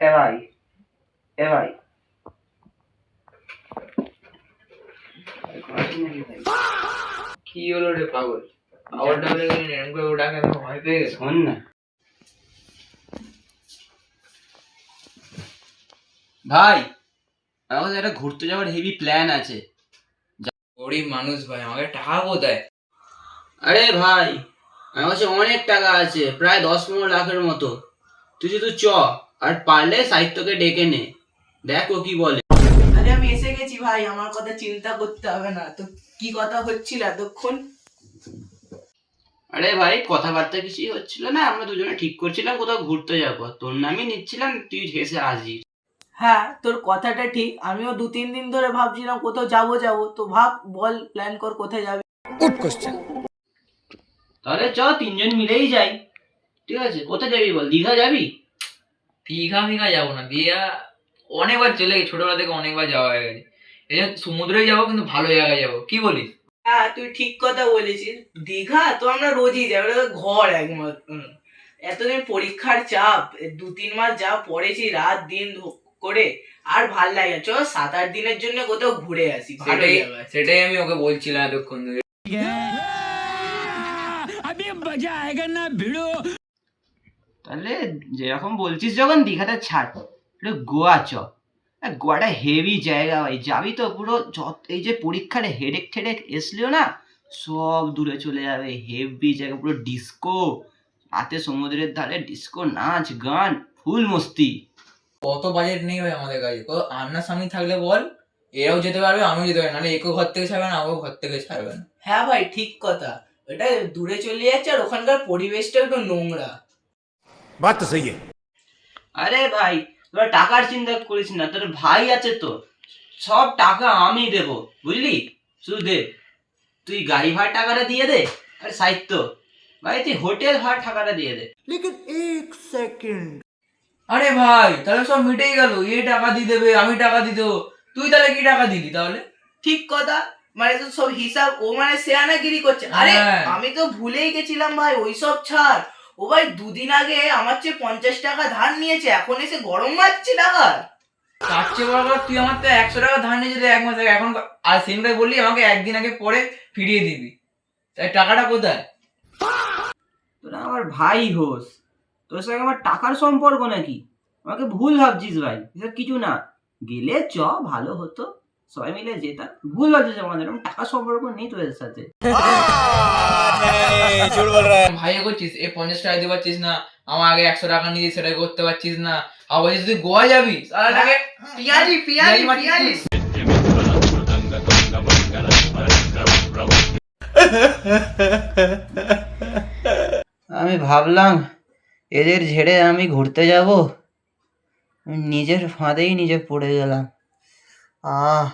এ ভাই, এ ভাই, কি হলো রে পাগল? আবার ডাবলে গেলি এরকম করে ওটাকে আমি ভয় পেয়ে গেছি। শোন না ভাই, আমাদের একটা ঘুরতে যাওয়ার হেভি প্ল্যান আছে। গরিব মানুষ ভাই, আমাকে টাকা কোথায়? আরে ভাই, আমার কাছে অনেক টাকা আছে, প্রায় 10-15 লাখের মতো। তুই শুধু চ, আর পারলে সাহিত্যকে ডেকে নে, দেখ ও কি বলে। আরে আমি এসে গেছি ভাই, আমার কথা চিন্তা করতে হবে না। তো কি কথা হচ্ছিল এতক্ষণ? আরে ভাই, কথাবার্তা কিছুই হচ্ছিল না, আমরা দুজনে ঠিক করছিলাম কোথাও ঘুরতে যাবো, তোর নামই নিচ্ছিলাম, তুই হেসে আসিস। হ্যাঁ, তোর কথাটা ঠিক। আমিও 2-3 দিন ধরে ভাবছিলাম কোথাও যাবো। তো ভাব, বল, প্ল্যান কর কোথায় যাবি। তাহলে চ, তিনজন মিলেই যাই। ঠিক আছে, কোথায় যাবি বল? দীঘা যাবি? দীঘা মিঘা যাবো না, দীঘা অনেকবার চলে গেছি, ছোটবেলা থেকে অনেকবার যাওয়া হয়ে গেছে। এই জন্য সমুদ্রে যাবো, কিন্তু ভালো জায়গায় যাবো, কি বলিস? হ্যাঁ, তুই ঠিক কথা বলেছিস। দীঘা তো আমরা রোজই যাই, ওটা তো ঘর একমাত্র। এতদিন পরীক্ষার চাপ, 2-3 মাস যা পড়েছি রাত দিন করে, আর ভাল লাগে। চ 7-8 দিনের জন্য কোথাও ঘুরে আসি, ভালো সেটাই জায়গায়। সেটাই আমি ওকে বলছিলাম এতক্ষণ ধরে। তাহলে যেরকম বলছিস যখন, দীঘাটা ছাড়, একটু গোয়া চ। গোয়াটা হেভি জায়গা ভাই, যাবি তো পুরো এই যে পরীক্ষার হেডেক ঠেডেক এসলিও না, সব দূরে চলে যাবে। হেভি জায়গা, পুরো ডিস্কো, রাতে সমুদ্রের ধারে ডিস্কো, নাচ গান, ফুল মস্তি। কত বাজেট নেই ভাই আমাদের কাছে, কত সামনাসামনি থাকলে বল, এরাও যেতে পারবে আমিও যেতে পারবো, নাহলে একেও ঘর থেকে ছাড়বে না, আমাকেও ঘর থেকে ছাড়বে না। হ্যাঁ ভাই, ঠিক কথা। এটা দূরে চলে যাচ্ছে, আর ওখানকার পরিবেশটা একটু নোংরা। बात तो सही है। আরে ভাই, তোরা টাকার চিন্তা করিস না, তোর ভাই আছে তো, সব টাকা আমি দেব, বুঝলি? শুধু দে, তুই গাড়ি ভাড়া টাকাটা দিয়ে দে, আর সাহিত্য ভাই তুই হোটেল ভাড়া টাকাটা দিয়ে দে। আরে ভাই, তাহলে সব মিটেই গেল, এ টাকা দিয়ে দেবে, আমি টাকা দিয়ে দেবো। তুই তাহলে কি টাকা দিলি তাহলে? ঠিক কথা। মানে তো সব হিসাব ও মানে শেয়ানাগিরি করছে। আরে হ্যাঁ। আমি তো ভুলেই গেছিলাম ভাই, ওইসব ছাড়। ও ভাই 2 দিন আগে আমার চেয়ে 50 টাকা ধার নিয়েছে, এখন এসে গরম মারছে টাকা। তার চেয়ে বড় কথা, তুই আমার তো 100 টাকা ধার নিয়েছিলি 1 মাস আগে, এখন আর সেমটাই বললি আমাকে একদিন আগে পরে ফিরিয়ে দিবি, তাই টাকাটা কোথায়? তোরা আমার ভাই হোস, তোর সঙ্গে আমার টাকার সম্পর্ক নাকি? আমাকে ভুল ভাবছিস ভাই, এসব কিছু না। গেলে চ, ভালো হতো, সবাই মিলে যেতাম। ভুল ভাবছিস আমাদের, এরকম টাকার সম্পর্ক নেই তোদের সাথে। ভাই করছিস, এ 50 টাকা দিতে পারছিস না, আমার আগে 100 টাকা নিয়ে সেটা করতে পারছিস না, আবার বলছিস তুই গোয়া যাবি, সারাটাকে পিয়াজি পিয়াজি পিয়াজি। আমি ভাবলাম এদের ঝেড়ে আমি ঘুরতে যাব, নিজের ফাঁদেই নিজে পড়ে গেলাম। আহ